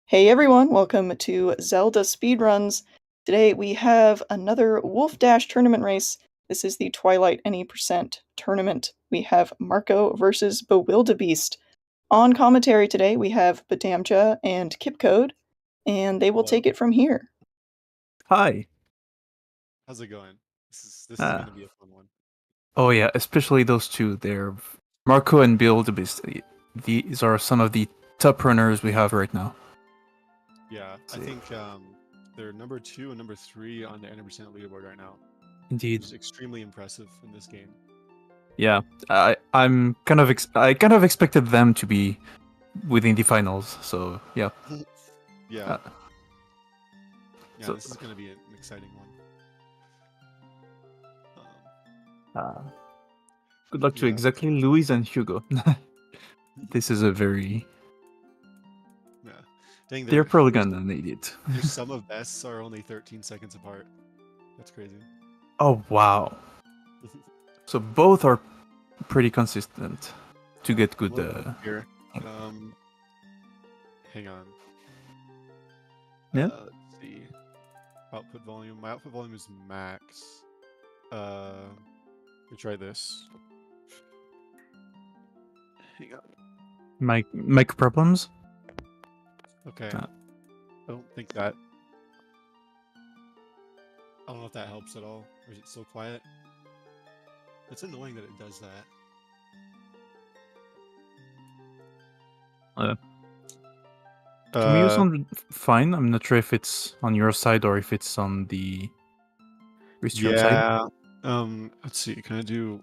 Hey everyone, welcome to Zelda Speedruns. Today we have another Wolfdash tournament race. This is the Twilight Any Percent tournament. We have Marco versus bewildebeest. On commentary today we have Badamja and Kipcode, and they will Hello. take it from here. Hi. How's it going? This is Uh, gonna be a fun one. Oh yeah, especially those two. They're Marco and bewildebeest. These are some of the top runners we have right now. Yeah, I think they're number 2 and number 3 on the 90% leaderboard right now, which Indeed. is extremely impressive in this game. Yeah, I kind of expected them to be within the finals. So yeah. Yeah. So- This is gonna be an exciting one. Good luck to Yeah. exactly Louise and Hugo. This is a very. Yeah. Dang, They're probably gonna need it. Their sum of bests are only 13 seconds apart. That's crazy. Oh wow. So both are pretty consistent to get good. Here. Hang on. Yeah. Let's see. Output volume. My output volume is max. We try this. Hang on. Mic problems. Okay. I don't think that. I don't know if that helps at all. Or is it so quiet? It's annoying that it does that. To me, you sound fine. I'm not sure if it's on your side or if it's on the restream side. Let's see. Can I do?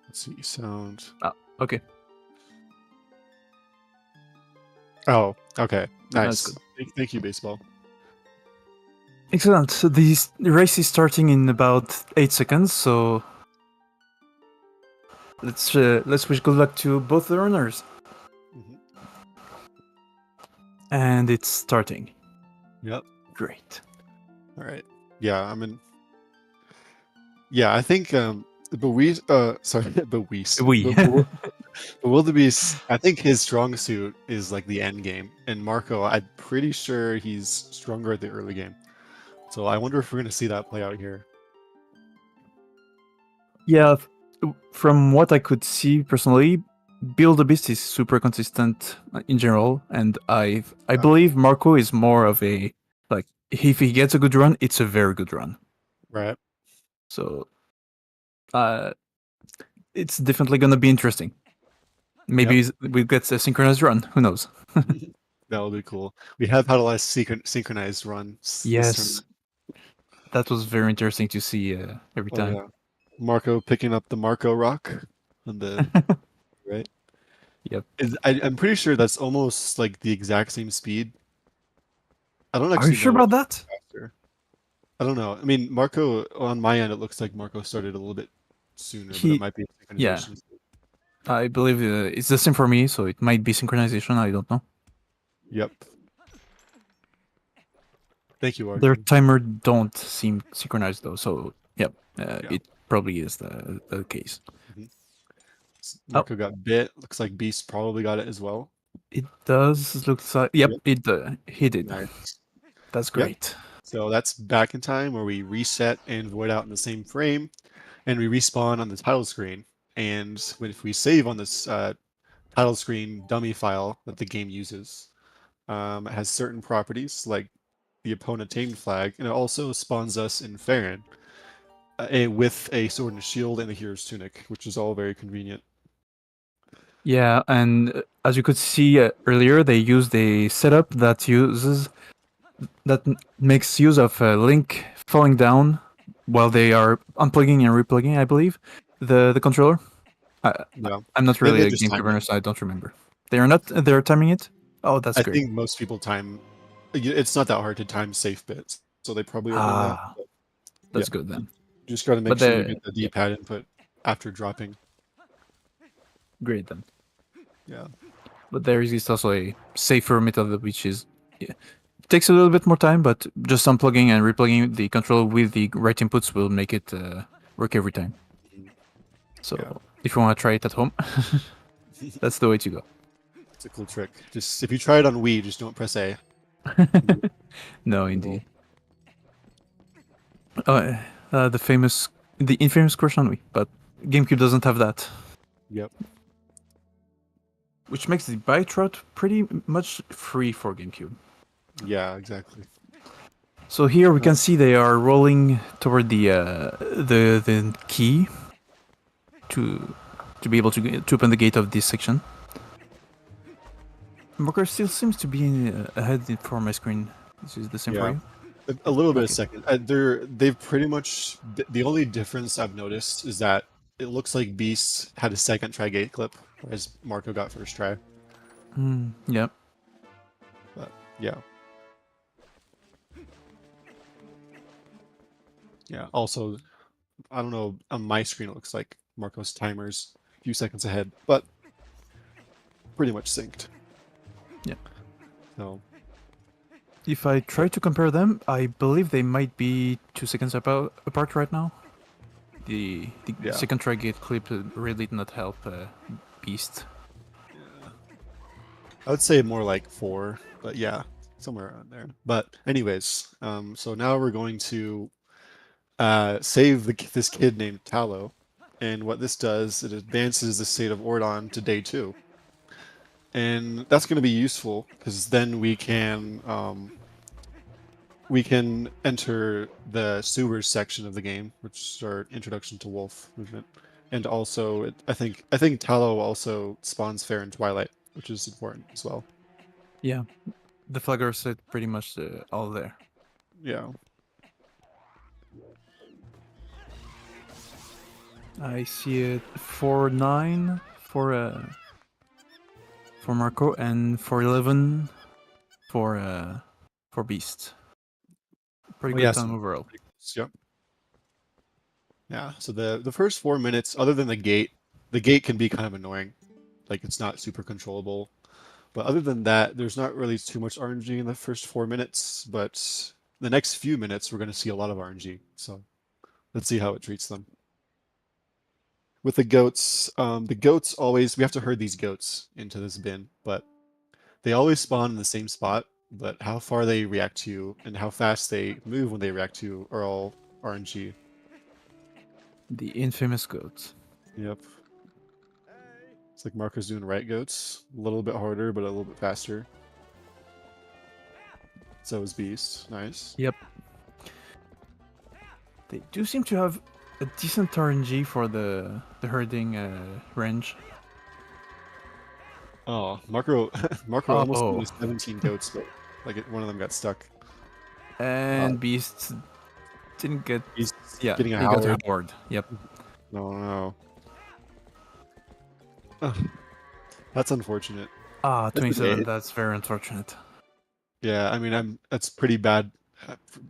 Let's see. Sound. Okay. Oh, okay. That's Nice. good. Thank you, baseball. Excellent. So the race is starting in about 8 seconds. So let's wish good luck to both the runners. Mhm. And it's starting. Yep. Great. All right. Yeah, I'm in. Yeah, I think sorry, Beweast. We. Wildebeest, I think his strong suit is like the end game, and Marco, I'm pretty sure he's stronger at the early game. So I wonder if we're gonna see that play out here. Yeah, from what I could see personally, Beast is super consistent in general, and I believe Marco is more of a like if he gets a good run, it's a very good run. Right. So, it's definitely gonna be interesting. Maybe we get a synchronized run. Who knows? That'll be cool. We have had a lot of synchronized runs. Yes, that was very interesting to see every time. Yeah. Marco picking up the Marco rock on the right. Yep. I'm pretty sure that's almost like the exact same speed. I don't actually Are you sure know about that? faster. I don't know. I mean, Marco on my end, it looks like Marco started a little bit sooner, but it might be synchronization. I believe it's the same for me, so it might be synchronization. I don't know. Yep. Thank you, Arjun. Their timer don't seem synchronized though, so it probably is the case. Marco got bit. Looks like Beast probably got it as well. It does look like he did. Nice. That's great. So that's back in time where we reset and void out in the same frame, and we respawn on the title screen. And if we save on this title screen dummy file that the game uses, it has certain properties like the opponent tamed flag, and it also spawns us in Farron with a sword and shield and a hero's tunic, which is all very convenient. Yeah, and as you could see earlier, they used a setup that makes use of Link falling down while they are unplugging and replugging, I believe, the controller. I'm not really a game developer, so I don't remember. They're timing it? Oh, that's great. I think most people time. It's not that hard to time safe bits, so they probably are doing that. That's good then. You just gotta make sure you get the D-pad input after dropping. Great then. Yeah. But there is also a safer method, which is it takes a little bit more time, but just unplugging and replugging the controller with the right inputs will make it work every time. So if you want to try it at home, that's the way to go. It's a cool trick. Just if you try it on Wii, just don't press A. No, indeed. The infamous crush on Wii, but GameCube doesn't have that. Yep. Which makes the bite route pretty much free for GameCube. Yeah, exactly. So here we can see they are rolling toward the key to be able to open the gate of this section. Marker still seems to be ahead for my screen. This is the same for you? A little bit Okay. of second. They've pretty much the only difference I've noticed is that it looks like Beast had a second try gate clip, whereas Marco got first try. Yeah. But yeah. Yeah. Also, I don't know, on my screen it looks like Marco's timer's a few seconds ahead, but pretty much synced. Yeah. So If I try to compare them, I believe they might be 2 seconds apart right now. The Yeah. second try gate clip really did not help Beast. I would say more like 4, but yeah, somewhere around there. But anyways, so now we're going to save this kid named Tallow, and what this does, it advances the state of Ordon to day 2, and that's going to be useful because then we can enter the sewers section of the game, which is our introduction to Wolf movement, and also I think Tallow also spawns fair in Twilight, which is important as well. Yeah, the flaggers said pretty much all there. Yeah. I see it 4-9 for Marco and 4-11 for Beast. Pretty good time overall. Yep. Yeah. So the first 4 minutes, other than the gate can be kind of annoying, like it's not super controllable. But other than that, there's not really too much RNG in the first 4 minutes. But the next few minutes, we're going to see a lot of RNG. So let's see how it treats them. With the goats always, we have to herd these goats into this bin, but they always spawn in the same spot, but how far they react to you and how fast they move when they react to you are all RNG. The infamous goats. Yep. It's like Marco's doing right goats. A little bit harder, but a little bit faster. So is Beast. Nice. Yep. They do seem to have a decent RNG for the herding range. Oh, Marco almost finished 17 goats, but like one of them got stuck. And Beast didn't get. He's Getting a he got a horde. Yep. No. That's unfortunate. 27. That's very unfortunate. Yeah, I mean, that's pretty bad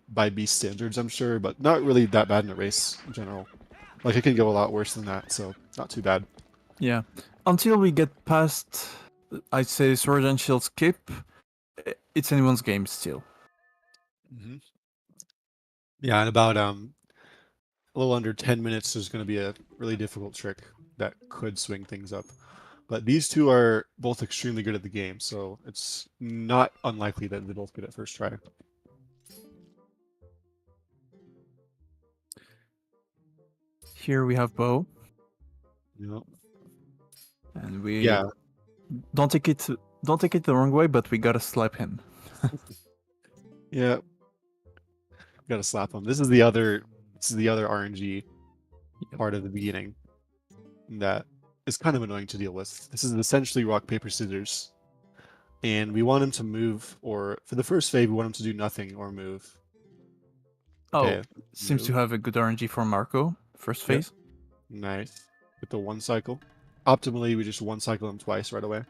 by Beast standards, I'm sure, but not really that bad in a race in general. Like, it can go a lot worse than that, so not too bad. Yeah. Until we get past, I'd say, Sword and Shield skip, it's anyone's game still. Mm-hmm. Yeah, in about a little under 10 minutes, there's going to be a really difficult trick that could swing things up. But these two are both extremely good at the game, so it's not unlikely that they both get it first try. Here we have Bo. Yep. And we don't take it the wrong way, but we gotta slap him. Yeah. Gotta slap him. This is the other RNG part of the beginning that is kind of annoying to deal with. This is essentially rock, paper, scissors. And we want him to move, or for the first phase, we want him to do nothing or move. Okay, seems to have a good RNG for Marco, first phase. Yep. Nice. With the one cycle. Optimally, we just one cycle him twice right away.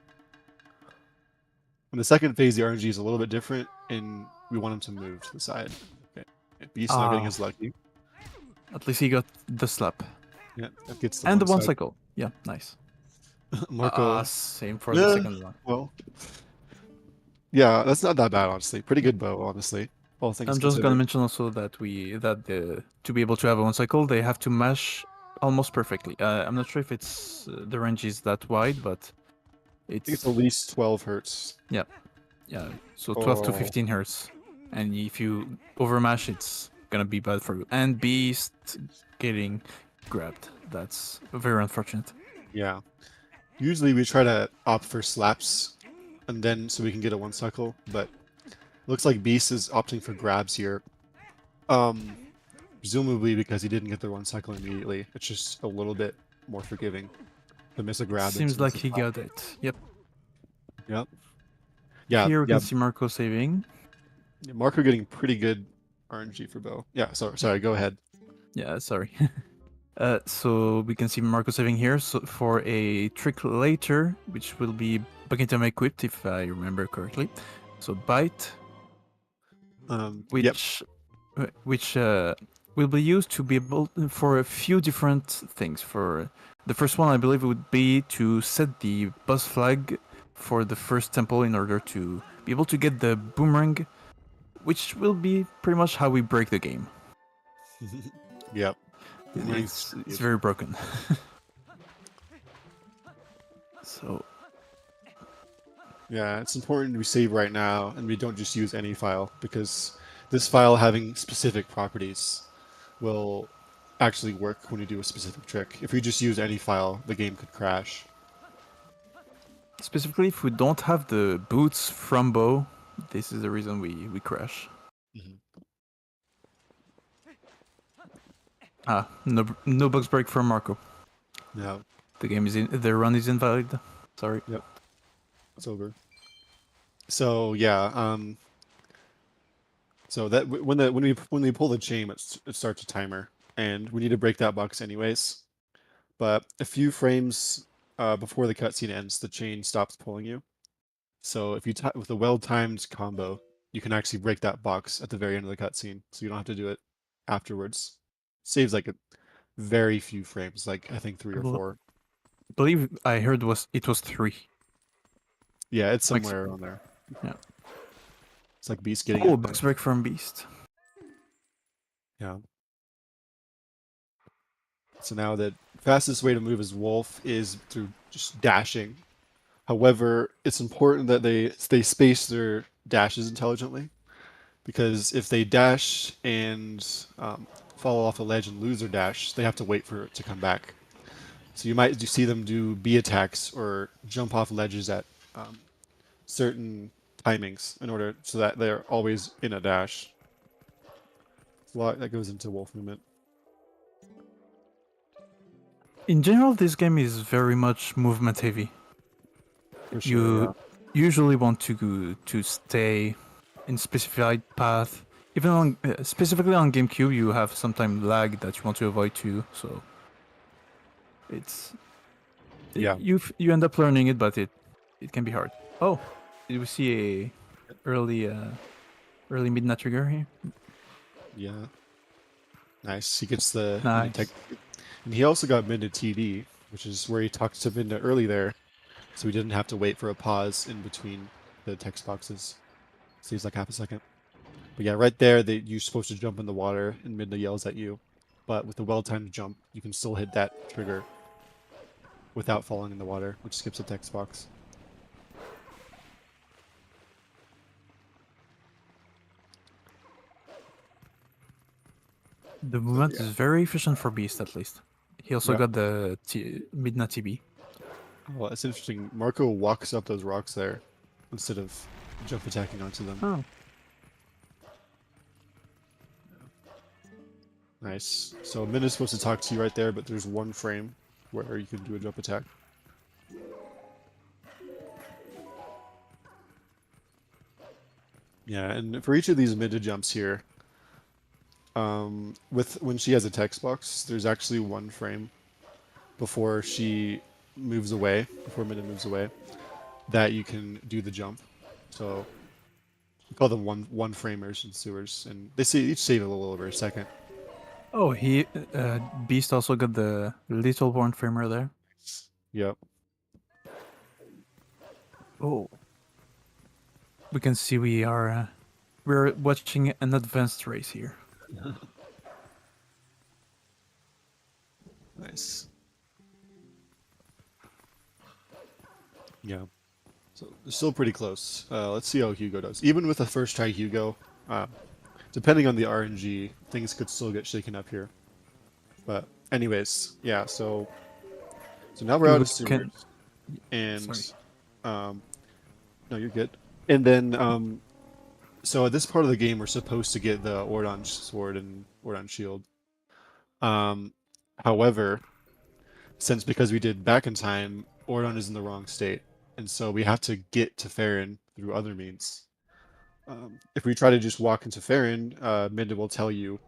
In the second phase, the RNG is a little bit different, and we want him to move to the side. Okay. Beast not getting his lucky. At least he got the slap. Yeah, that gets the and the one cycle. Yeah, nice. Marco. Same for the second one. Well, yeah, that's not that bad, honestly. Pretty good bow, honestly. All things I'm just gonna mention also that to be able to have a one cycle, they have to mash almost perfectly. I'm not sure if it's the range is that wide, but I think it's it's at least 12 hertz. yeah. So 12 to Oh, 15 hertz, and if you overmash, it's gonna be bad for you. And beast getting grabbed. That's very unfortunate. yeah. Usually we try to opt for slaps, and then so we can get a one cycle, but looks like Beast is opting for grabs here. Presumably because he didn't get the one cycle immediately. It's just a little bit more forgiving to miss a grab than to Seems miss like a he slap. got it. Yep. Yep. Yeah, Here we yeah. can see Marco saving. Marco getting pretty good RNG for Bow. Yeah, sorry, go ahead. Yeah, sorry. So we can see Marco saving here for a trick later, which will be Buckingham equipped if I remember correctly. So bite, Yep. which will be used to be able for a few different things. For the first one, I believe it would be to set the boss flag for the first temple in order to be able to get the boomerang, which will be pretty much how we break the game. Yep. Boomerang's It's very broken. So yeah, it's important we save right now and we don't just use any file because this file having specific properties will actually work when you do a specific trick. If we just use any file, the game could crash. specifically, if we don't have the boots from Bow, this is the reason we crash. Mhm. No bugs break from Marco. Yeah, The run is invalid. Sorry. yep, it's over. So yeah, so that when we pull the chain, it starts a timer, and we need to break that box anyways. But a few frames before the cutscene ends, the chain stops pulling you. So if you with a well-timed combo, you can actually break that box at the very end of the cutscene, so you don't have to do it afterwards. Saves like a very few frames, like I think 3 I or 4. believe I heard it was 3. Yeah, it's Like, somewhere around there. yeah. It's like Beast getting Oh, it. bugs break from Beast. Yeah. So now the fastest way to move as Wolf is through just dashing. However, it's important that they space their dashes intelligently, because if they dash and fall off a ledge and lose their dash, they have to wait for it to come back. So you might see them do B attacks or jump off ledges at certain timings in order so that they're always in a dash. There's a lot that goes into wolf movement. In general, this game is very much movement heavy. For sure, You yeah. usually want to stay in specified path. Even on specifically on GameCube, you have sometimes lag that you want to avoid too. So it's Yeah. you end up learning it, but it can be hard. Oh, did we see a early midnight trigger here? Yeah. Nice. He gets the Nice. and he also got Minda TD, which is where he talked to Minda early there, so he didn't have to wait for a pause in between the text boxes. Saves like half a second. But yeah, right there, you're supposed to jump in the water, and Midna yells at you. But with a well-timed jump, you can still hit that trigger without falling in the water, which skips a text box. The So movement yeah, is very efficient for Beast, at least. He also yeah. got the Midnight TB. Well, it's interesting. Marco walks up those rocks there instead of jump attacking onto them. Oh. Nice. So Min is supposed to talk to you right there, but there's one frame where you can do a jump attack. Yeah, and for each of these mid jumps here, with when she has a text box, there's actually one frame before she moves away, before Minna moves away, that you can do the jump. So we call them one framers and sewers, and they each save a little over a second. Oh, Beast also got the little one framer there. Yep. Oh. We can see we're watching an advanced race here. Nice. Yeah. So they're still pretty close. Let's see how Hugo does. Even with a first try Hugo, uh, depending on the RNG, things could still get shaken up here. But anyways, yeah. So now we're out You of can. sewers, and Sorry. no, you're good. And then so at this part of the game, we're supposed to get the Ordon sword and Ordon shield. Um, however, since because we did back in time, Ordon is in the wrong state, and so we have to get to Farron through other means. If we try to just walk into Farron, Minda will tell you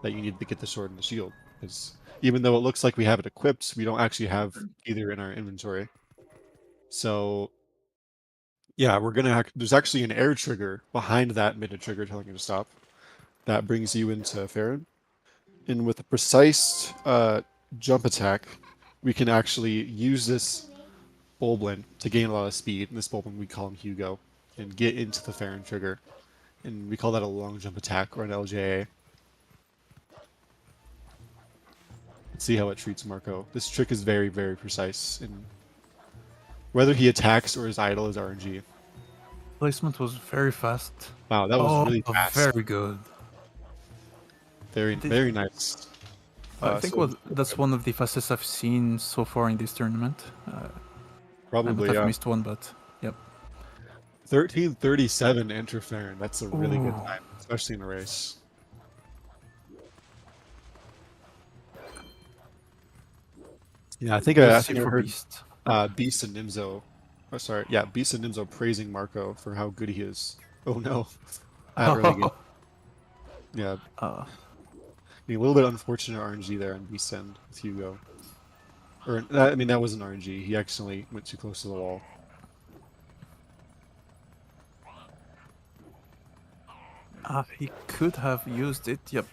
that you need to get the sword and the shield, because even though it looks like we have it equipped, we don't actually have either in our inventory. So yeah, there's actually an air trigger behind that Minda trigger telling you to stop. That brings you into Farron. And with a precise jump attack, we can actually use this Bulblin to gain a lot of speed. And this Bulblin, we call him Hugo, and get into the Farron trigger. And we call that a long jump attack or an LJA. Let's see how it treats Marco. This trick is very, very precise. And whether he attacks or is idle is RNG. Placement was very fast. Wow, that was Oh, really fast. very good. Very, very nice. I think that's one of the fastest I've seen so far in this tournament. I Probably, might have yeah. missed one, but yep. 13:37 enter Farron. That's a really good Ooh. time, especially in a race. Yeah, I think I heard Beast. Beast and Nimzo. Oh, sorry, yeah, Beast and Nimzo praising Marco for how good he is. Oh no, really good. Yeah, a little bit unfortunate RNG there on Beast end with Hugo. Or I mean, that wasn't RNG. He accidentally went too close to the wall. He could have used it. Yep.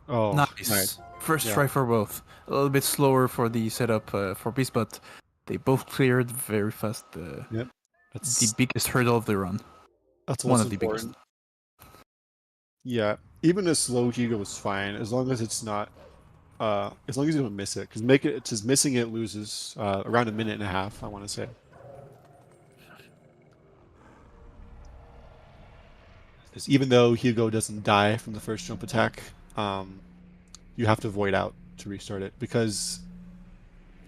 Oh, Nice. First try for both. A little bit slower for the setup for Beast, but they both cleared very fast. Yep. The biggest hurdle of the run. That's one what's of the important. biggest. Yeah, even a slow Hugo is fine as long as it's not. As long as you don't miss it, because just missing it loses around a minute and a half. I want to say. Because even though Hugo doesn't die from the first jump attack, you have to void out to restart it. Because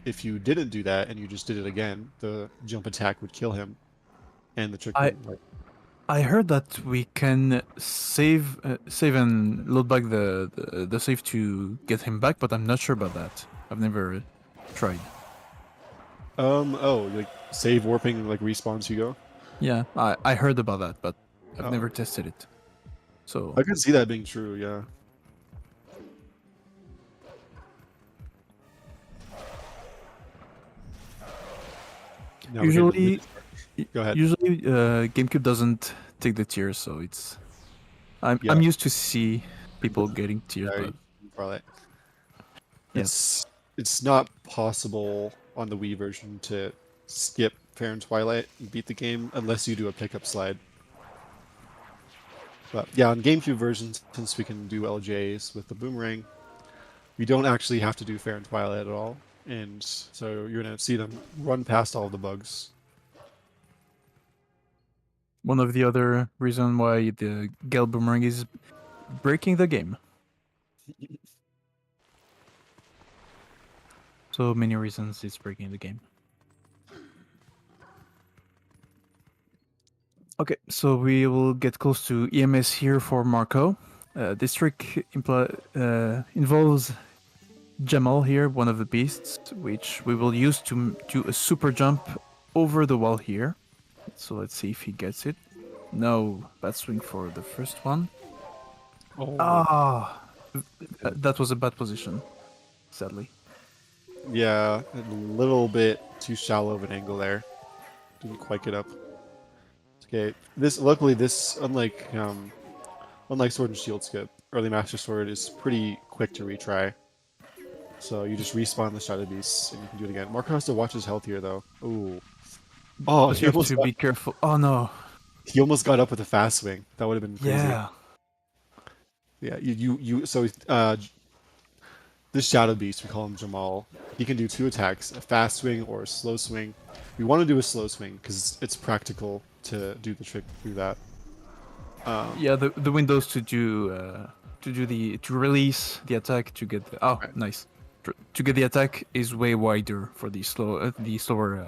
if you didn't do that and you just did it again, the jump attack would kill him, and the trick wouldn't work. I heard that we can save and load back the save to get him back, but I'm not sure about that. I've never tried. Oh, like save warping like respawns Hugo? Yeah, I heard about that, but I've never tested it. So I could see that being true, yeah. Usually, go ahead. Usually, GameCube doesn't take the tiers, so it's. I'm used to see people getting tiers, but it's not possible on the Wii version to skip Fair and Twilight and beat the game unless you do a pickup slide. But yeah, on GameCube versions, since we can do LJs with the boomerang, we don't actually have to do Fair and Twilight at all. And so you're going to see them run past all the bugs. One of the other reasons why the Gale Boomerang is breaking the game. So many reasons it's breaking the game. Okay, so we will get close to EMS here for Marco. This trick involves Jamal here, one of the beasts, which we will use to do a super jump over the wall here. So let's see if he gets it. No, bad swing for the first one. That was a bad position, sadly. Yeah, a little bit too shallow of an angle there. Didn't quite get up. Okay, luckily this unlike Sword and Shield skip, early Master Sword is pretty quick to retry. So you just respawn the Shadow Beasts and you can do it again. Marco has to watch his health here though. Ooh. Oh, but you have to be careful. Oh no. He almost got up with a fast swing. That would have been crazy. Yeah. Yeah, so this Shadow Beast, we call him Jamal. He can do 2 attacks, a fast swing or a slow swing. We want to do a slow swing because it's practical to do the trick through that. Yeah, the windows to release the attack to get the, Right. nice. To get the attack is way wider for the slower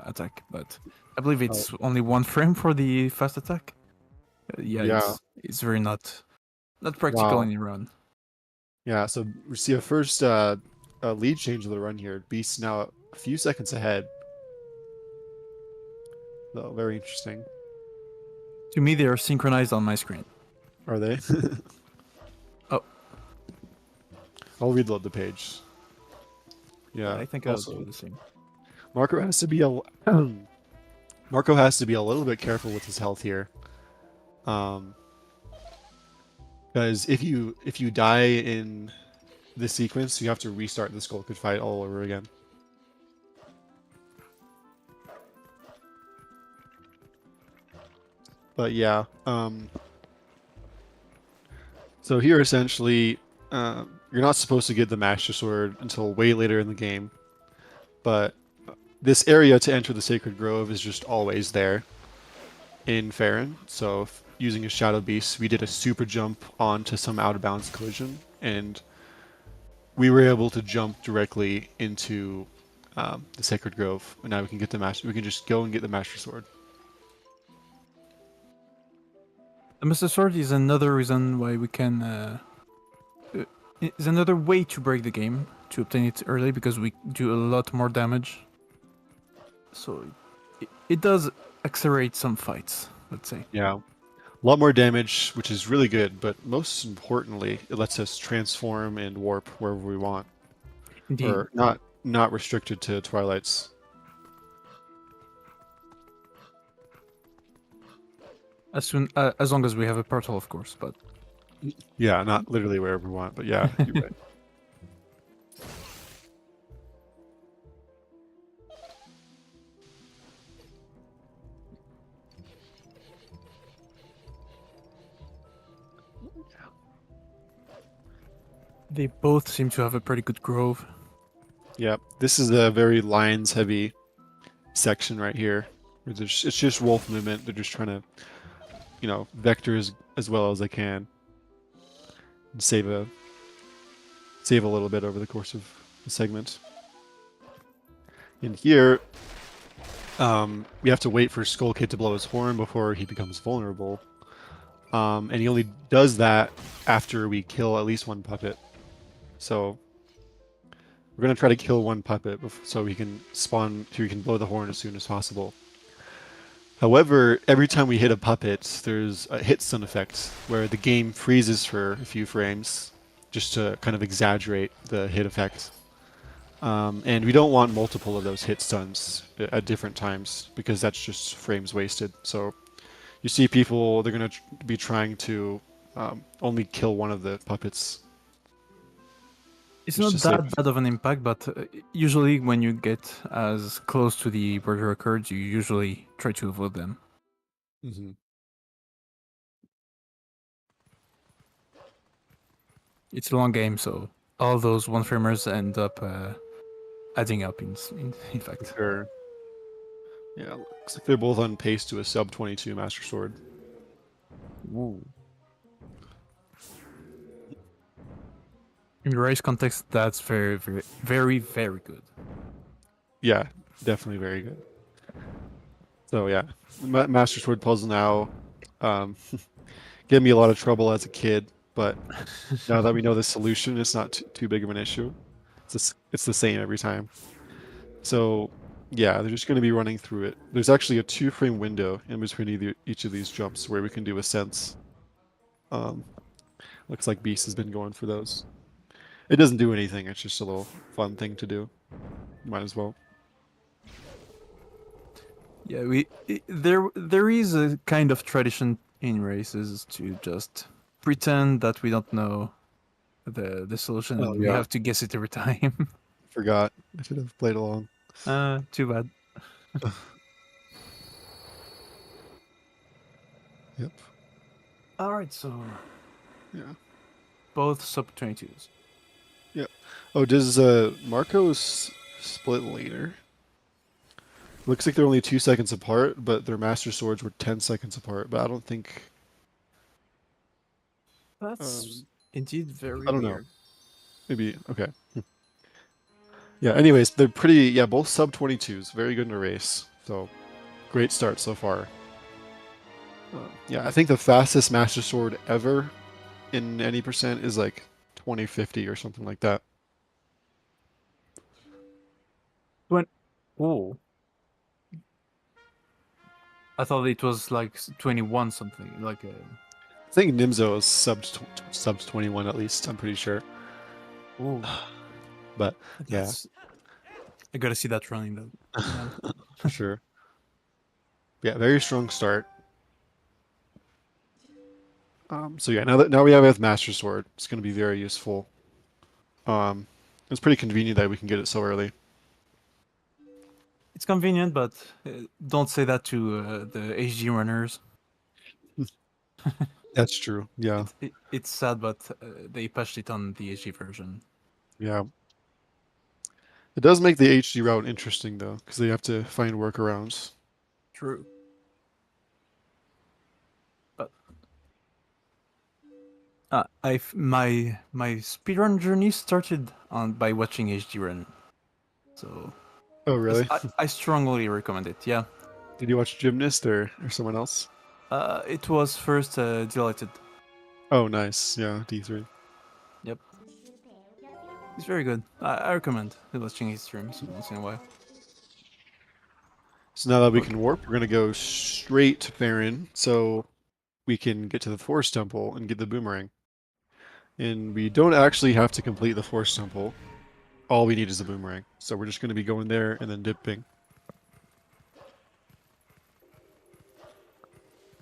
attack, but I believe it's only 1 frame for the fast attack. Yeah, Yeah. it's very not practical Wow. in run. Yeah, so we see a first lead change of the run here. Beast's now a few seconds ahead. So very interesting. To me, they are synchronized on my screen. Are they? Oh, I'll reload the page. Yeah. I think I'll Also, do the same. Marco has to be a Marco has to be a little bit careful with his health here. Because if you die in this sequence, you have to restart the Skull Kid fight all over again. But yeah, so here essentially, you're not supposed to get the Master Sword until way later in the game, but this area to enter the Sacred Grove is just always there in Farron. So using a Shadow Beast, we did a super jump onto some out of bounds collision, and we were able to jump directly into the Sacred Grove, and now we can get the Master. We can just go and get the Master Sword. The Master Sword is another reason why we can. Is another way to break the game to obtain it early because we do a lot more damage. So it does accelerate some fights, let's say. Yeah. A lot more damage, which is really good, but most importantly, it lets us transform and warp wherever we want. Indeed. Or not restricted to Twilights. As long as we have a portal, of course, but Yeah, not literally wherever we want, but yeah, you're right. they both seem to have a pretty good grove. Yeah, this is a very lines heavy section right here. It's just wolf movement. They're just trying to, vector as well as they can. And save a little bit over the course of the segment. In here, we have to wait for Skull Kid to blow his horn before he becomes vulnerable. And he only does that after we kill at least 1 puppet. So we're gonna try to kill 1 puppet so he can blow the horn as soon as possible. However, every time we hit a puppet, there's a hit stun effect where the game freezes for a few frames just to kind of exaggerate the hit effect. And we don't want multiple of those hit stuns at different times because that's just frames wasted. So you see people, they're going to be trying to only kill 1 of the puppets. It's not that bad of an impact, but usually when you get as close to the border occurs, you usually try to avoid them. Mm-hmm. It's a long game, so all those 1-framers end up adding up in fact. Sure. Yeah, looks like they're both on pace to a sub 22 Master Sword. Ooh. In the race context, that's very, very, very, very good. Yeah, definitely very good. So yeah, Master Sword puzzle now gave me a lot of trouble as a kid, but now that we know the solution, it's not too big of an issue. It's the same every time. So yeah, they're just going to be running through it. There's actually a 2-frame window in between each of these jumps where we can do ascents. Looks like Beast has been going for those. It doesn't do anything. It's just a little fun thing to do. Might as well. Yeah, there is a kind of tradition in races to just pretend that we don't know the solution and we have to guess it every time. Forgot. I should have played along. Too bad. Yep. All right, so Yeah. both sub 22s. Yeah. Oh, does Marco's split later? Looks like they're only 2 seconds apart, but their Master Swords were 10 seconds apart. But I don't think. That's indeed very I don't know. weird. Maybe okay. Yeah. Anyways, they're pretty. Yeah, both sub 22s. Very good in a race. So great start so far. Yeah, I think the fastest Master Sword ever in any percent is like 2050 or something like that. Oh, I thought it was like 21 something. Like I think Nimzo is subs 21 at least. I'm pretty sure. oh, But yeah, that's. I gotta see that running though. Man. for sure. Yeah, very strong start. So yeah, now we have Master Sword. It's going to be very useful. It's pretty convenient that we can get it so early. It's convenient, but don't say that to the HD runners. That's true. Yeah, It's sad, but they patched it on the HD version. yeah. It does make the HD route interesting though, because they have to find workarounds. True. But my speedrun journey started on by watching HD run, so Oh, really? I strongly recommend it. Yeah. Did you watch Gymnast or someone else? It was first Delighted. Oh, nice. Yeah, D3. Yep. It's very good. I recommend watching his streams once in a while. So now that we can warp, we're gonna go straight to Farron, so we can get to the Force Temple and get the boomerang. And we don't actually have to complete the Force Temple. All we need is the boomerang. So we're just gonna be going there and then dipping.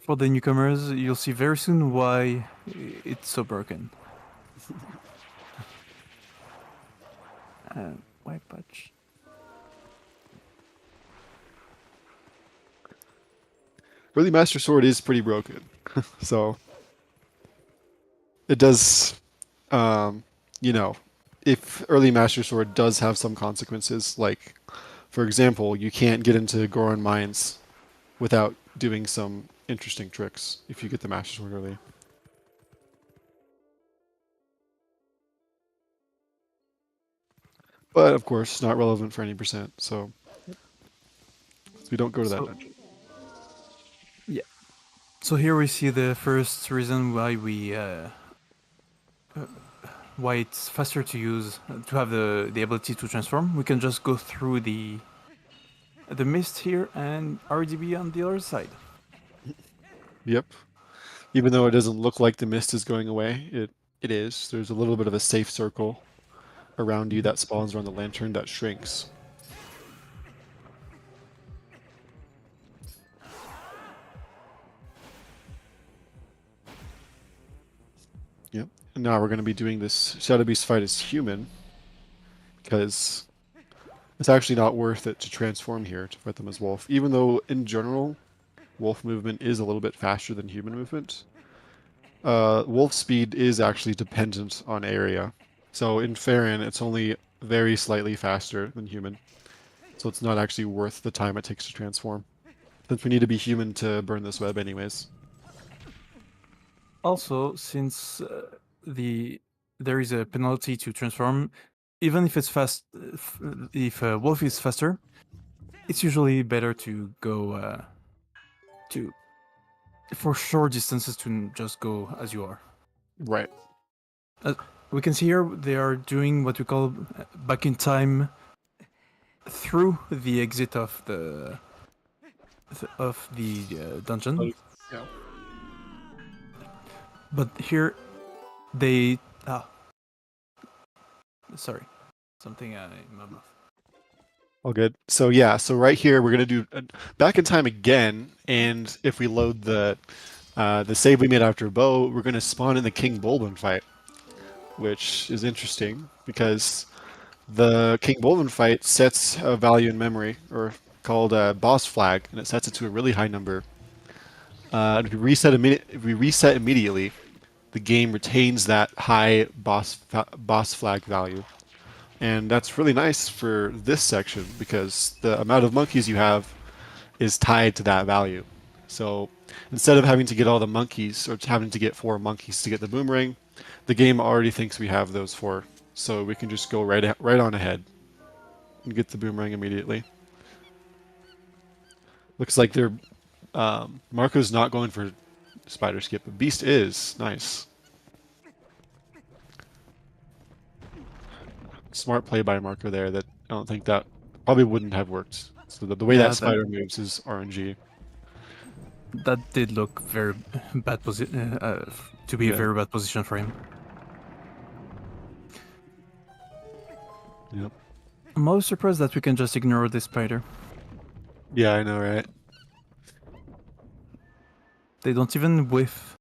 For the newcomers, you'll see very soon why it's so broken. Why patch? Really, Master Sword is pretty broken. So it does, you know, if early Master Sword does have some consequences, like, for example, you can't get into Goron Mines without doing some interesting tricks if you get the Master Sword early. But of course, not relevant for any percent, so we don't go to that dungeon. Yeah. So here we see the first reason why why it's faster to use to have the ability to transform. We can just go through the mist here and already be on the other side. Yep. Even though it doesn't look like the mist is going away, it is. There's a little bit of a safe circle around you that spawns around the lantern that shrinks. Yep. And now we're going to be doing this Shadow Beast fight as human, because it's actually not worth it to transform here to fight them as wolf, even though in general wolf movement is a little bit faster than human movement. Wolf speed is actually dependent on area. So in Farron, it's only very slightly faster than human. So it's not actually worth the time it takes to transform, since we need to be human to burn this web anyways. Also, since there is a penalty to transform, even if it's fast, if wolf is faster, it's usually better to go to for short distances to just go as you are. Right. We can see here they are doing what we call back in time through the exit of the dungeon. Yeah. But here they sorry, something in my mouth. All good. So yeah, so right here we're gonna do back in time again, and if we load the save we made after Bow, we're gonna spawn in the King Bolbin fight, which is interesting because the King Bolbin fight sets a value in memory, or called a boss flag, and it sets it to a really high number. If we reset immediately, the game retains that high boss flag value. And that's really nice for this section because the amount of monkeys you have is tied to that value. So instead of having to get all the monkeys or having to get 4 monkeys to get the boomerang, the game already thinks we have those 4. So we can just go right on ahead and get the boomerang immediately. Looks like they're Marco's not going for spider skip, but Beast is. Nice. Smart play by Marco there that I don't think that probably wouldn't have worked. So the way Yeah, that spider moves is RNG. that did look very bad to be a Yeah. very bad position for him. Yep. I'm most surprised that we can just ignore this spider. Yeah, I know, right? They don't even whiff.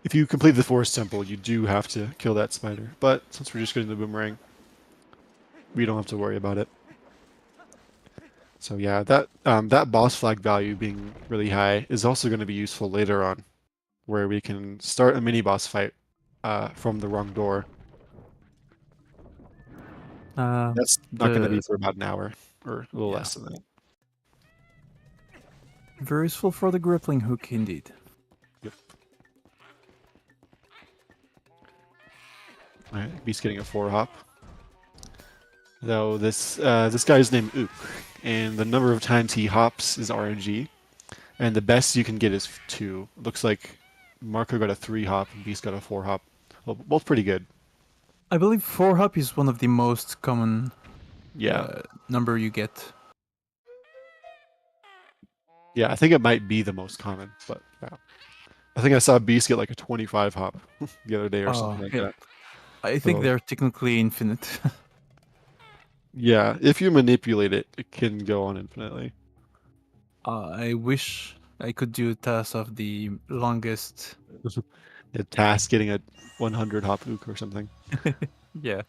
If you complete the forest temple, you do have to kill that spider. But since we're just getting the boomerang, we don't have to worry about it. So yeah, that boss flag value being really high is also going to be useful later on, where we can start a mini boss fight from the wrong door. That's not going to be for about an hour or a little less than that. Very useful for the grappling hook, indeed. Yep. All right, Beast getting a 4-hop. Though this guy's named Ook, and the number of times he hops is RNG, and the best you can get is 2. Looks like Marco got a 3-hop and Beast got a 4-hop. Well, both pretty good. I believe 4-hop is one of the most common number you get. Yeah, I think it might be the most common, but yeah. I think I saw Beast get like a 25-hop the other day or something like that. I think they're technically infinite. Yeah, if you manipulate it, it can go on infinitely. I wish I could do a task of the longest. A task getting a 100-hop Ook or something. Yeah.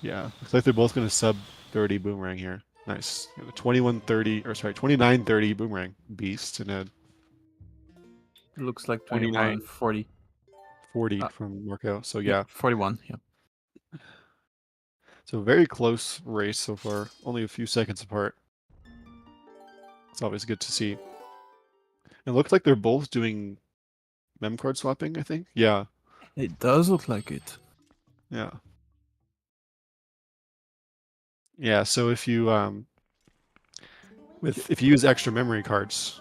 Yeah, looks like they're both going to sub 30 boomerang here. Nice. 2930 boomerang Beast and a It looks like 29 40 from Marco. So yeah. 41, yeah. So very close race so far. Only a few seconds apart. It's always good to see. It looks like they're both doing mem card swapping, I think. Yeah. It does look like it. Yeah. Yeah, so if you if you use extra memory cards,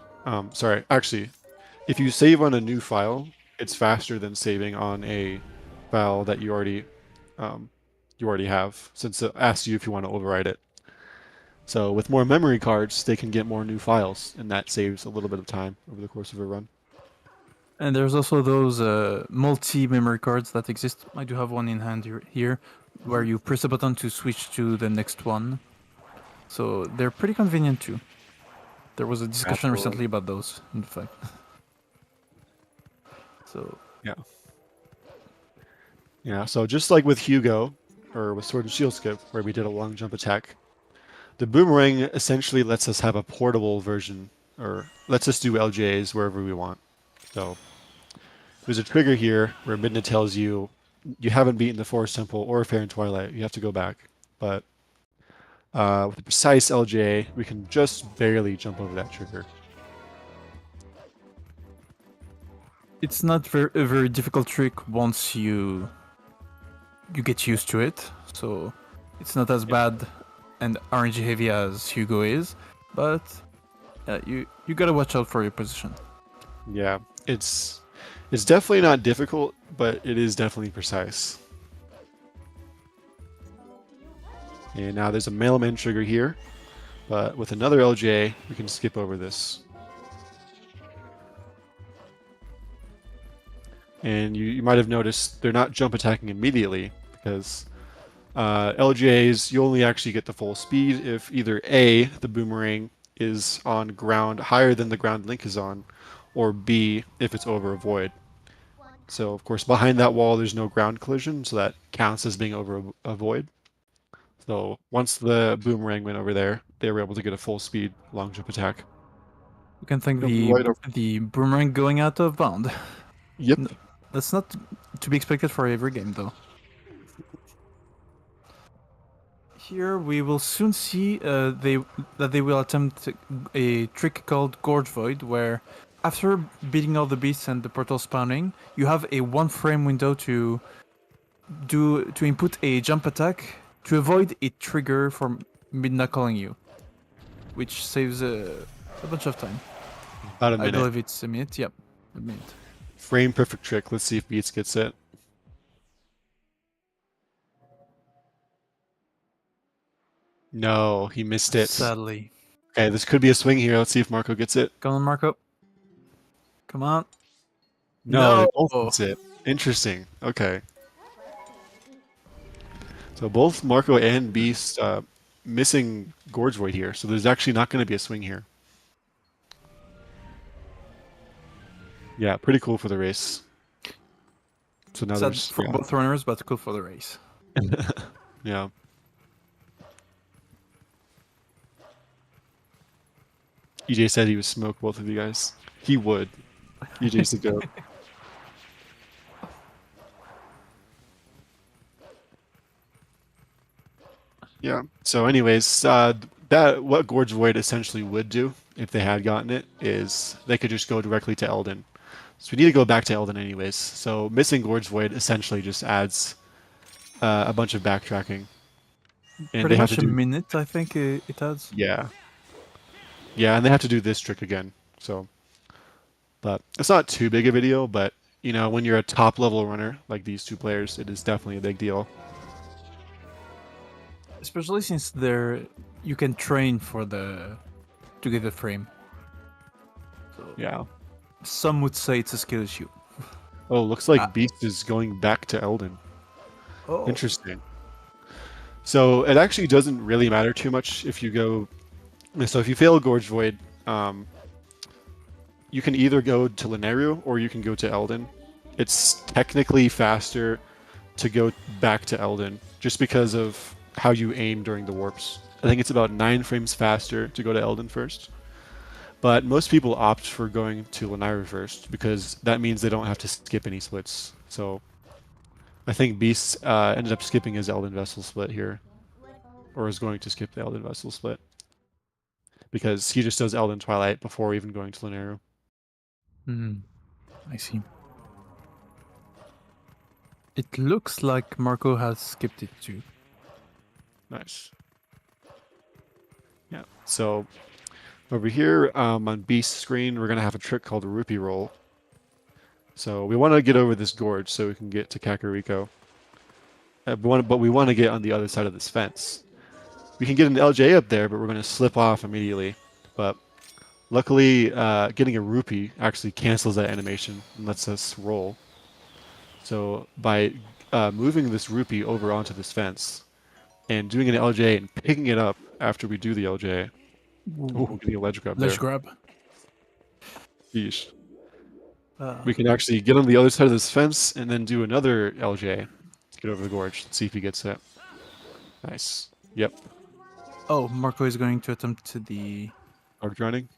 sorry, actually, if you save on a new file, it's faster than saving on a file that you already have, since it asks you if you want to overwrite it. So with more memory cards, they can get more new files, and that saves a little bit of time over the course of a run. And there's also those multi-memory cards that exist. I do have one in hand here, where you press a button to switch to the next one. So they're pretty convenient too. There was a discussion recently about those, in fact. So yeah. Yeah, so just like with Hugo, or with Sword and Shield Skip, where we did a long jump attack, the boomerang essentially lets us have a portable version, or lets us do LJs wherever we want. So there's a trigger here where Midna tells you you haven't beaten the Forest Temple or Fair and Twilight. You have to go back. But with a precise LJ, we can just barely jump over that trigger. it's not a very difficult trick once you get used to it. So it's not as bad and RNG heavy as Hugo is, but you gotta watch out for your position. Yeah, it's definitely not difficult, but it is definitely precise. And now there's a mailman trigger here, but with another LJ, we can skip over this. And you might have noticed they're not jump attacking immediately, because LJs, you only actually get the full speed if either A, the boomerang is on ground higher than the ground Link is on, or B, if it's over a void. So, of course, behind that wall, there's no ground collision, so that counts as being over a void. So once the boomerang went over there, they were able to get a full speed long jump attack. You can thank Jump right over. the boomerang going out of bound. Yep. That's not to be expected for every game, though. Here we will soon see that they will attempt a trick called Gorge Void, where after beating all the beasts and the portal spawning, you have a 1 frame window to input a jump attack to avoid a trigger from mid-knuckling you, which saves a bunch of time. About a I minute. believe it's a minute. Yep, a minute. Frame perfect trick. Let's see if Beats gets it. No, he missed it. Sadly. Okay, this could be a swing here. Let's see if Marco gets it. Come on, Marco. Come on. No, they No! both gets it. Interesting. Okay. So both Marco and Beast missing Gorge Void here. So there's actually not going to be a swing here. Yeah, pretty cool for the race. So now Sad there's for both runners, but cool for the race. yeah. EJ said he would smoke both of you guys. He would. EJ's the goat. Yeah. So, anyways, that what Gorge Void essentially would do if they had gotten it is they could just go directly to Elden. So we need to go back to Elden anyways. So missing Gorge Void essentially just adds a bunch of backtracking, and Pretty they have much to a do minute, I think it adds. yeah, and they have to do this trick again. So, but it's not too big a video. But you know, when you're a top level runner like these two players, it is definitely a big deal. Especially since you can train for to get the frame. So Yeah. some would say it's a skill issue. Oh, looks like Beast is going back to Elden. Oh. Interesting. So it actually doesn't really matter too much if you go. So if you fail Gorge Void, you can either go to Lineru or you can go to Elden. It's technically faster to go back to Elden just because of how you aim during the warps. I think it's about 9 frames faster to go to Elden first. But most people opt for going to Lineru first because that means they don't have to skip any splits. So I think Beast ended up skipping his Elden Vessel split here, or is going to skip the Elden Vessel split because he just does Elden Twilight before even going to Lineru. I see. It looks like Marco has skipped it too. Nice. Yeah. So over here on Beast's screen, we're gonna have a trick called a Rupee Roll. So we want to get over this gorge so we can get to Kakariko. But we want to get on the other side of this fence. We can get an LJ up there, but we're going to slip off immediately. But luckily, getting a rupee actually cancels that animation and lets us roll. So by moving this rupee over onto this fence and doing an LJ and picking it up after we do the LJ, ooh, getting a ledge grab there. Ledge grab. Yeesh. We can actually get on the other side of this fence and then do another LJ to get over the gorge. Let's see if he gets it. Nice. Yep. Oh, Marco is going to attempt the... Hard running.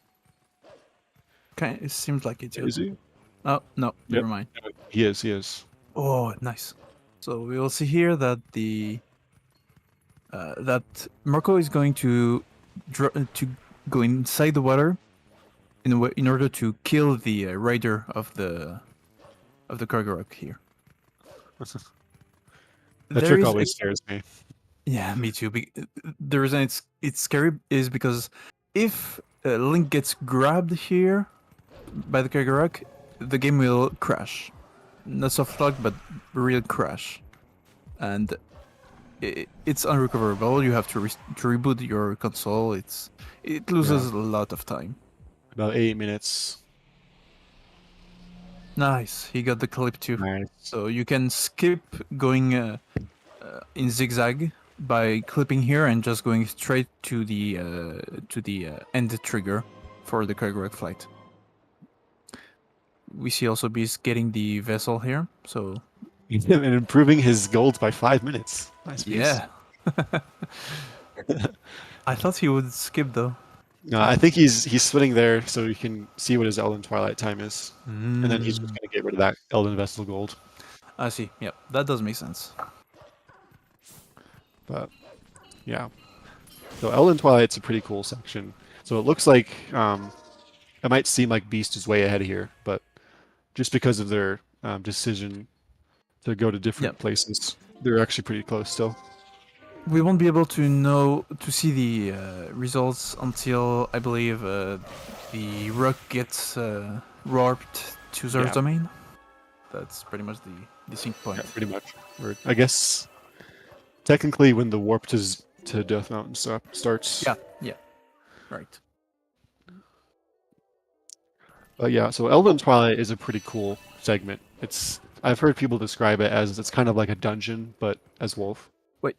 It seems like it. Is he? Oh, no, never mind. He is. Oh, nice. So we will see here that that Marco is going to go inside the water in order to kill the rider of the Kargarok here. That trick always scares me. Yeah, me too. The reason it's scary is because if Link gets grabbed here by the Kargarok, the game will crash. Not soft lock, but real crash. And it's unrecoverable. You have to reboot your console. It loses a lot of time. About 8 minutes. Nice. He got the clip too. Nice. So you can skip going in zigzag by clipping here and just going straight to the end trigger for the Kargarok flight. We see also Beast getting the vessel here, so and improving his gold by 5 minutes. Nice Beast. yeah, I thought he would skip though. No, I think he's splitting there so you can see what his Elden Twilight time is, and then he's just gonna get rid of that Elden Vessel Gold. I see. Yep, that does make sense. But yeah, so Elden Twilight's a pretty cool section. So it looks like it might seem like Beast is way ahead here, but just because of their decision to go to different Yep. places, they're actually pretty close still. We won't be able to see the results until I believe the rock gets warped to Zer's Yeah. domain. That's pretty much the sync point. Yeah, pretty much. Or I guess technically when the warp to Death Mountain starts. Yeah, right. But yeah, so Elden Twilight is a pretty cool segment. I've heard people describe it as it's kind of like a dungeon, but as Wolf. Wait,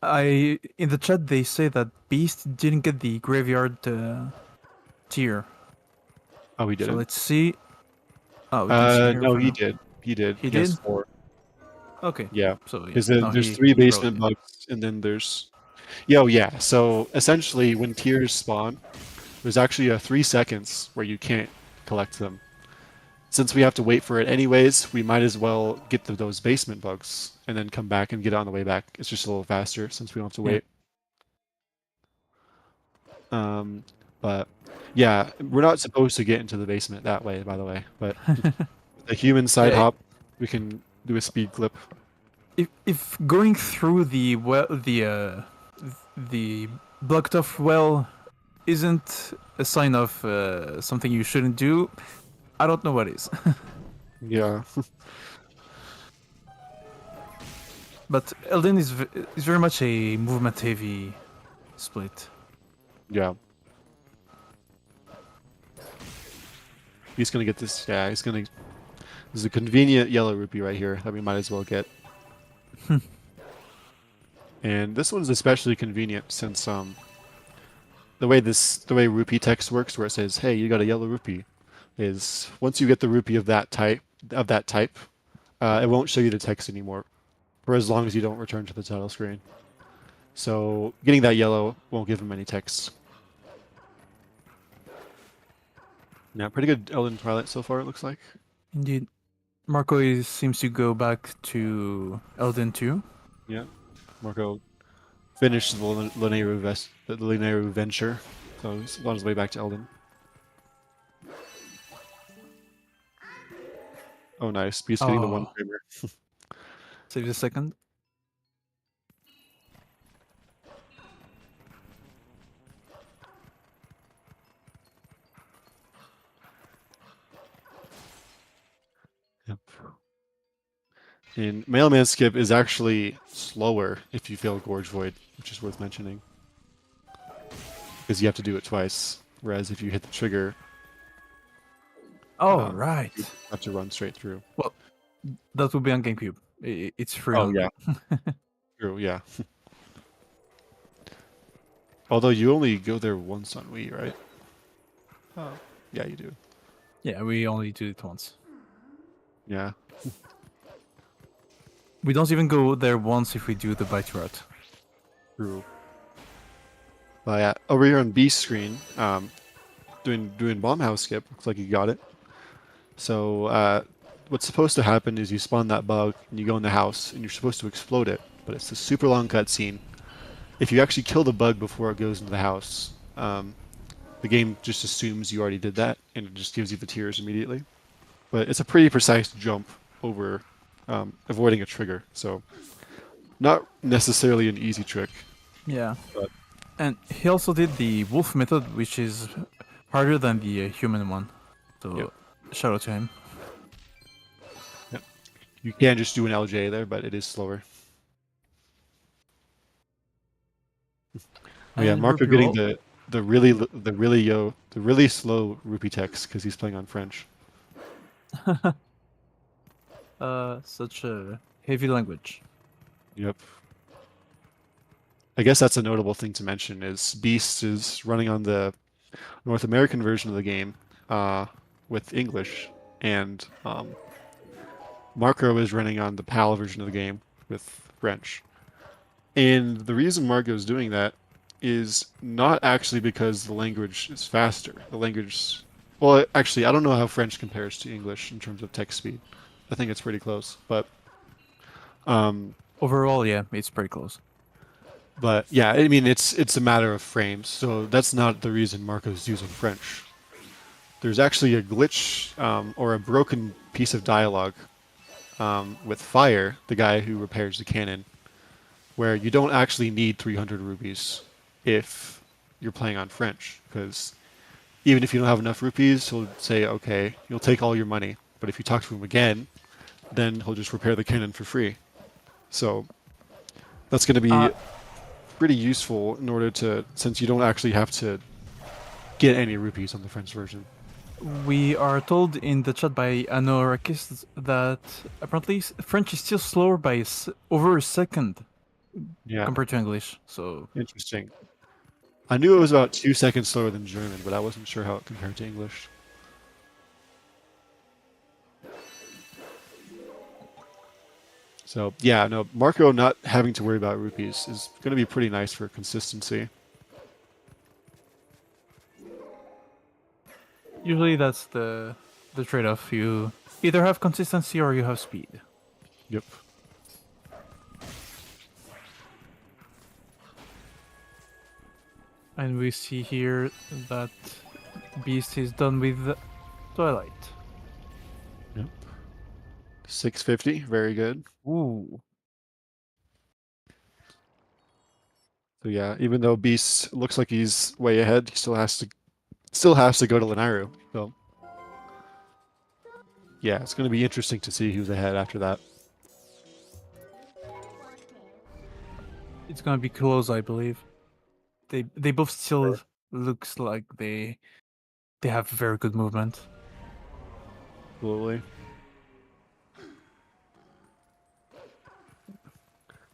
in the chat they say that Beast didn't get the graveyard tier. Oh, he didn't. So let's see. Oh, we can see here no, for he now. did. He did. He has did? 4. Okay. Yeah. So yeah, Because no, there's he 3 probably basement did. bugs, and then there's. Yo, yeah. So essentially, when tiers spawn, there's actually a 3 seconds where you can't collect them. Since we have to wait for it anyways, we might as well get those basement bugs and then come back and get it on the way back. It's just a little faster since we don't have to wait. But yeah, we're not supposed to get into the basement that way, by the way. But the human side Yeah. hop, we can do a speed clip. If going through the the blocked off well isn't a sign of something you shouldn't do, I don't know what is. Yeah. But Elden is very much a movement heavy split. Yeah. He's gonna get this. Yeah, he's gonna. There's a convenient yellow rupee right here that we might as well get. And this one's especially convenient since the way rupee text works, where it says, "Hey, you got a yellow rupee," is once you get the rupee of that type, it won't show you the text anymore, for as long as you don't return to the title screen. So getting that yellow won't give him any text. Yeah, pretty good Elden Twilight so far, it looks like. Indeed. Marco seems to go back to Elden 2. Yeah. Marco finished the Linearu venture, so he's on his way back to Elden. Oh, nice. Beast getting the one Oh. framer. Save a second. Yep. And Mailman Skip is actually slower if you fail Gorge Void, which is worth mentioning. Because you have to do it twice, whereas if you hit the trigger, Oh, right. you have to run straight through. Well, that would be on GameCube. It's free. Oh, on... yeah. True, yeah. Although you only go there once on Wii, right? Oh. Yeah, you do. Yeah, we only do it once. Yeah. We don't even go there once if we do the bite route. True. But yeah, over here on B screen, doing bomb house skip. Looks like you got it. So what's supposed to happen is you spawn that bug and you go in the house and you're supposed to explode it, but it's a super long cutscene. If you actually kill the bug before it goes into the house, the game just assumes you already did that and it just gives you the tears immediately. But it's a pretty precise jump over avoiding a trigger, so not necessarily an easy trick. Yeah. But And he also did the wolf method, which is harder than the human one. So Yep. shout out to him. you can just do an LJ there, but it is slower. Oh, yeah, And Marco rupee getting roll. the really slow rupee text because he's playing on French. Such a heavy language. Yep. I guess that's a notable thing to mention is Beast is running on the North American version of the game with English, and Marco is running on the PAL version of the game with French. And the reason Marco is doing that is not actually because the language is faster. The language, well, actually, I don't know how French compares to English in terms of text speed. I think it's pretty close, um, Overall, yeah, it's pretty close. but yeah, I mean, it's a matter of frames. So that's not the reason Marco's using French. There's actually a glitch or a broken piece of dialogue with Fire, the guy who repairs the cannon, where you don't actually need 300 rupees if you're playing on French, because even if you don't have enough rupees, he'll say, okay, you'll take all your money. But if you talk to him again, then he'll just repair the cannon for free. So that's going to be pretty useful in order to, since you don't actually have to get any rupees on the French version. We are told in the chat by Anorakis that apparently French is still slower by over a second compared to English. So interesting. I knew it was about 2 seconds slower than German, but I wasn't sure how it compared to English. So yeah, no, Marco not having to worry about rupees is going to be pretty nice for consistency. usually that's the trade-off. You either have consistency or you have speed. Yep. And we see here that Beast is done with Twilight. Yep. 650, very good. Ooh. So yeah, even though Beast looks like he's way ahead, he still has to go to Lanairu. So yeah, it's going to be interesting to see who's ahead after that. It's gonna be close, I believe. They both still looks like they have very good movement. Absolutely.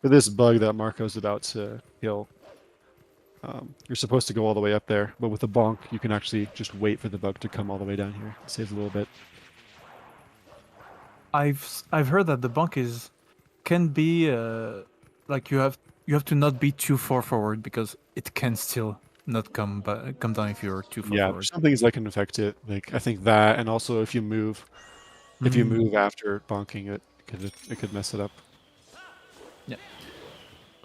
For this bug that Marco's about to kill, you're supposed to go all the way up there, but with the bonk, you can actually just wait for the bug to come all the way down here. It saves a little bit. I've heard that the bonk can be like you have to not be too far forward because it can still not come down if you're too far Yeah, forward. there's some things that can affect it. Like I think that, and also if you move after bonking it, could mess it up. Yeah.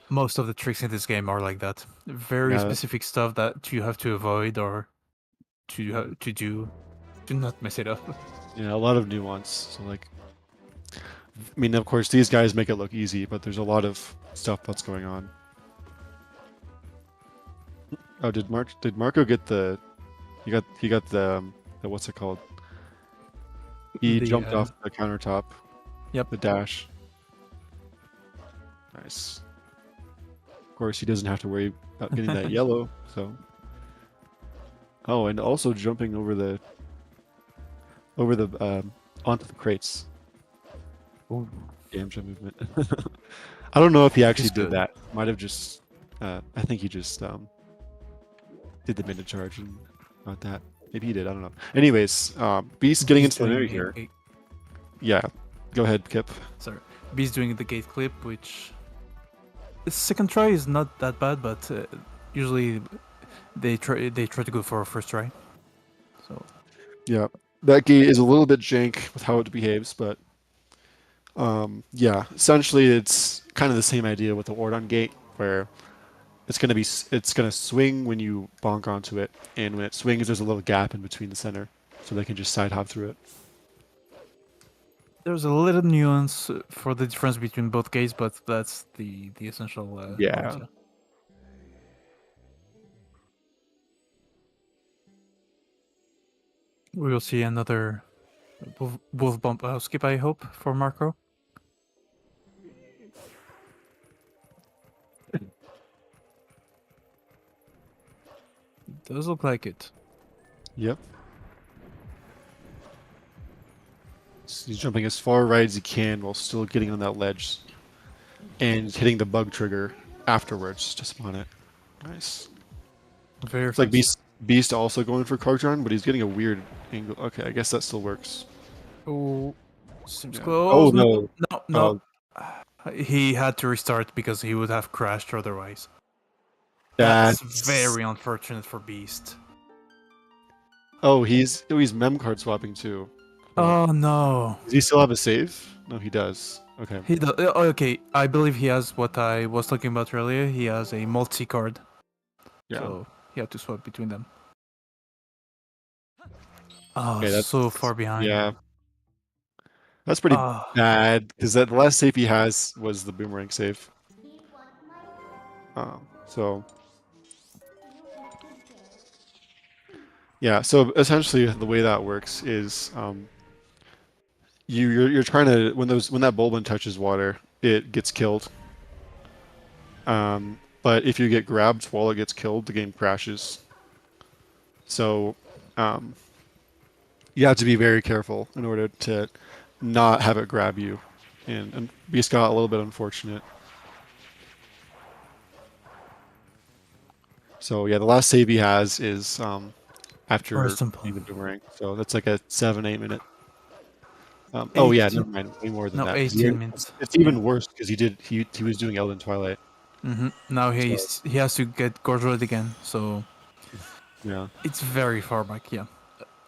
Most of the tricks in this game are like that. Very specific stuff that you have to avoid or to do to not mess it up. Yeah, a lot of nuance. So like, I mean, of course, these guys make it look easy, but there's a lot of stuff that's going on. Oh, did Marco get the? He got the what's it called? He jumped off the countertop. Yep. The dash. Nice. Of course, he doesn't have to worry about getting that yellow. So. Oh, and also jumping over the onto the crates. Ooh. Damn jump movement. I don't know if he actually did good. that. Might have just. I think he just did the minute charge and not that. Maybe he did. I don't know. Anyways, Beast getting into the area here. Yeah, go ahead, Kip. Sorry, Beast doing the gate clip, which the second try is not that bad, but usually they try to go for a first try. So yeah, that gate is a little bit jank with how it behaves, but yeah, essentially it's kind of the same idea with the Ordon gate, where it's gonna swing when you bonk onto it, and when it swings, there's a little gap in between the center, so they can just side hop through it. There's a little nuance for the difference between both gates, but that's the essential. Yeah. Idea. We will see another wolf bump skip, I hope, for Marco. It does look like it. Yep. So he's jumping as far right as he can while still getting on that ledge, and hitting the bug trigger afterwards to spawn it. Nice. Very. It's like Beast also going for Cardron, but he's getting a weird angle. Okay, I guess that still works. Oh, seems Yeah. close. Oh no! No. Oh, He had to restart because he would have crashed otherwise. That's very unfortunate for Beast. Oh, he's mem card swapping too. Oh no. Does he still have a save? No, he does. Okay. He does. Okay, I believe he has what I was talking about earlier. He has a multi card. Yeah. So he had to swap between them. Oh, Okay, that's so far behind. Yeah. That's pretty bad because the last save he has was the boomerang save. So yeah, so essentially the way that works is you're trying to when that Bulbin touches water, it gets killed. But if you get grabbed while it gets killed, the game crashes. So you have to be very careful in order to not have it grab you. And Beast got a little bit unfortunate. So yeah, the last save he has is after simple. the boomerang. So that's like a 7-8 minute. Oh yeah, 18 never mind. Way more than No, that. 'Cause 18 minutes. It's even worse because he was doing Elden Twilight. Now So, he has to get Gorgelet again. So yeah. it's very far back. Yeah,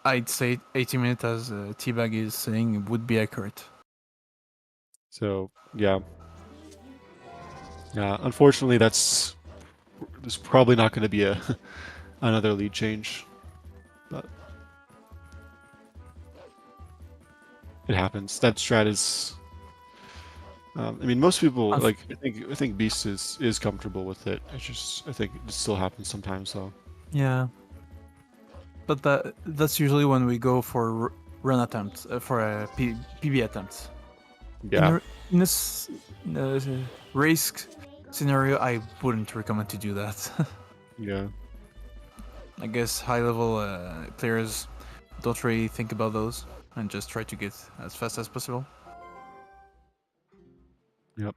I'd say 18 minutes, as Teabag is saying, would be accurate. So yeah. Yeah. Unfortunately, there's probably not going to be a another lead change, but it happens. That strat is. I mean, most people like. I think Beast is comfortable with it. It's just I think it still happens sometimes though. Yeah, but that's usually when we go for run attempts, for PB attempts. Yeah. In this race scenario, I wouldn't recommend to do that. Yeah. I guess high level players don't really think about those and just try to get as fast as possible. Yep.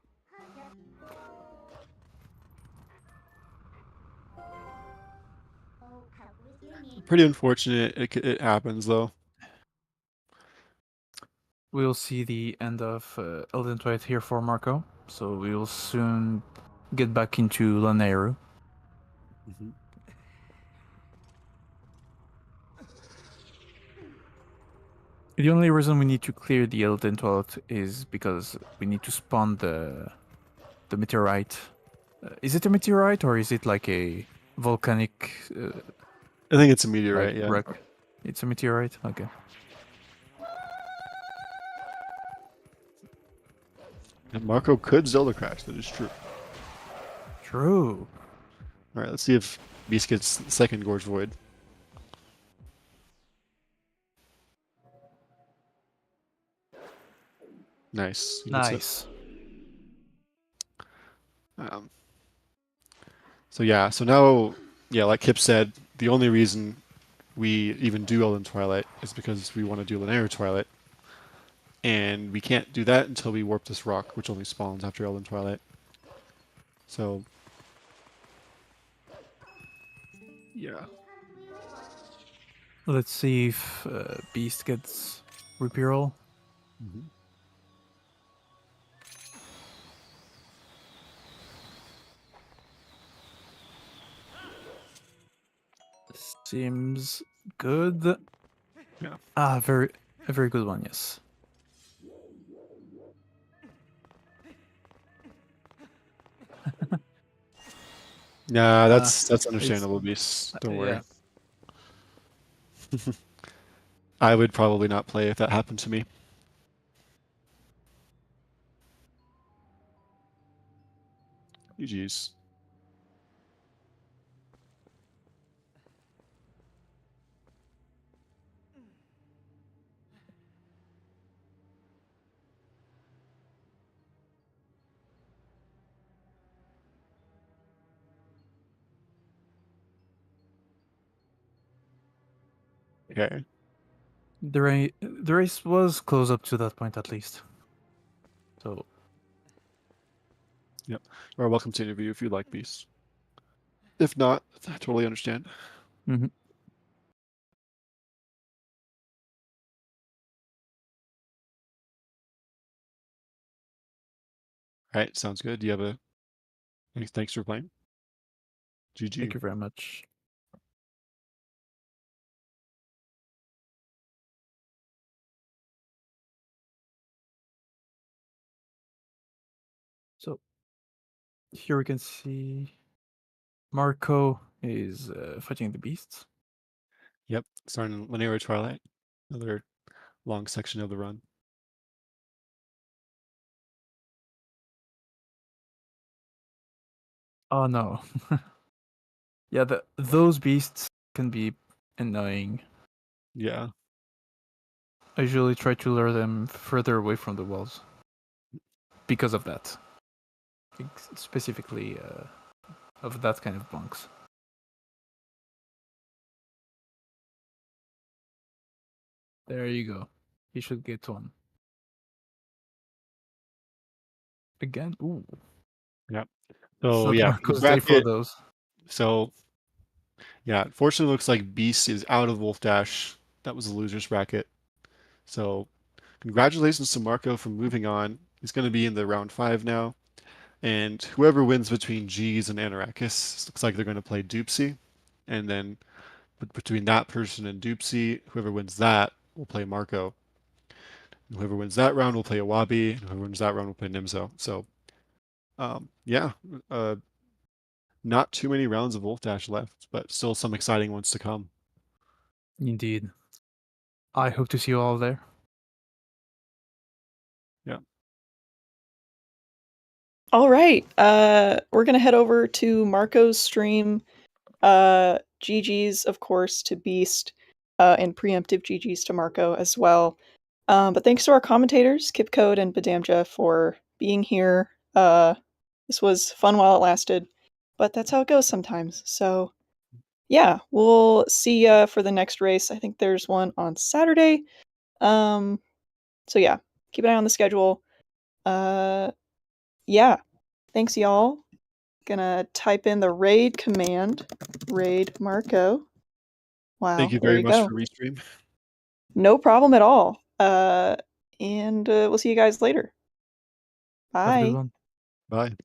Pretty unfortunate. It happens though. We'll see the end of Elden Twilight here for Marco, so we will soon get back into Lanayru. The only reason we need to clear the Elden Twilight is because we need to spawn the meteorite. Is it a meteorite or is it like a volcanic? I think it's a meteorite. Yeah. Rock? It's a meteorite. Okay. And Marco could Zelda crash. That is true. True. All right. Let's see if Beast gets the second Gorge Void. Nice. He gets it. Nice. So yeah, so now, yeah, like Kip said, the only reason we even do Elden Twilight is because we want to do Linear Twilight. And we can't do that until we warp this rock, which only spawns after Elden Twilight. So, yeah. Let's see if Beast gets Repeal. Seems good. Yeah. A very good one, yes. Nah, that's understandable, Beast. Don't worry. Yeah. I would probably not play if that happened to me. GG's. Okay. The race was close up to that point at least. So Yep. You are welcome to interview if you'd like, Beast. If not, I totally understand. All right, sounds good. Do you have a thanks for playing? GG. Thank you very much. So here we can see Marco is fighting the beasts. Yep, starting Linear Twilight. Another long section of the run. Oh no. Yeah, those beasts can be annoying. Yeah. I usually try to lure them further away from the walls because of that. Specifically of that kind of bunks. There you go. He should get one. Again? Ooh. Yep. It's So not yeah, Marco's day for those. So yeah, fortunately, looks like Beast is out of Wolfdash. That was a loser's bracket. So congratulations to Marco for moving on. He's going to be in the round 5 now. And whoever wins between G's and Anarakis, looks like they're going to play Doopsy. And then between that person and Doopsy, whoever wins that will play Marco. And whoever wins that round will play Awabi. And whoever wins that round will play Nimzo. So yeah, not too many rounds of Wolfdash left, but still some exciting ones to come. Indeed. I hope to see you all there. Yeah. All right. We're gonna head over to Marco's stream. GG's, of course, to Beast, and preemptive GG's to Marco as well. But thanks to our commentators, Kipcode and Badamja, for being here. This was fun while it lasted, but that's how it goes sometimes. So yeah, we'll see ya for the next race. I think there's one on Saturday. So yeah, keep an eye on the schedule. Yeah. Thanks, y'all. Gonna type in the raid command. Raid Marco. Wow, Thank you there very you much go. for restream. No problem at all. And we'll see you guys later. Have a good Bye. one. Bye.